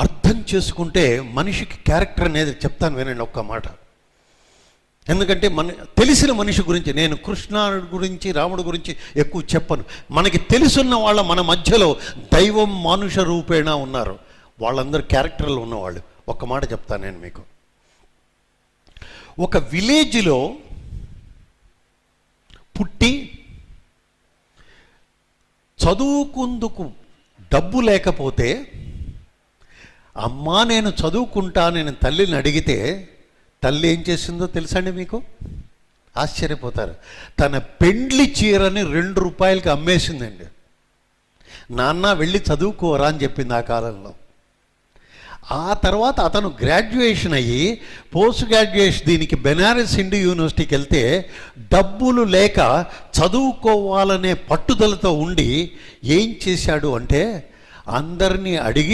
అర్థం చేసుకుంటే మనిషికి క్యారెక్టర్ అనేది చెప్తాను వినండి ఒక్క మాట. ఎందుకంటే తెలిసిన మనిషి గురించి, నేను కృష్ణుడి గురించి రాముడి గురించి ఎక్కువ చెప్పను. మనకి తెలుసున్న వాళ్ళ మన మధ్యలో దైవం మానుష రూపేణ ఉన్నారు, వాళ్ళందరూ క్యారెక్టర్లు ఉన్నవాళ్ళు. ఒక్క మాట చెప్తాను నేను మీకు. ఒక విలేజ్లో పుట్టి చదువుకుందుకు డబ్బు లేకపోతే, అమ్మా నేను చదువుకుంటా నేను తల్లిని అడిగితే తల్లి ఏం చేసిందో తెలుసండి మీకు? ఆశ్చర్యపోతారు. తన పెండ్లి చీరని 2 రూపాయలకి అమ్మేసిందండి. నాన్న వెళ్ళి చదువుకోరా అని చెప్పింది ఆ కాలంలో. ఆ తర్వాత అతను గ్రాడ్యుయేషన్ అయ్యి పోస్ట్ గ్రాడ్యుయేషన్ దీనికి బెనారస్ హిందూ యూనివర్సిటీకి వెళ్తే డబ్బులు లేక చదువుకోవాలనే పట్టుదలతో ఉండి ఏం చేశాడు అంటే అందరినీ అడిగి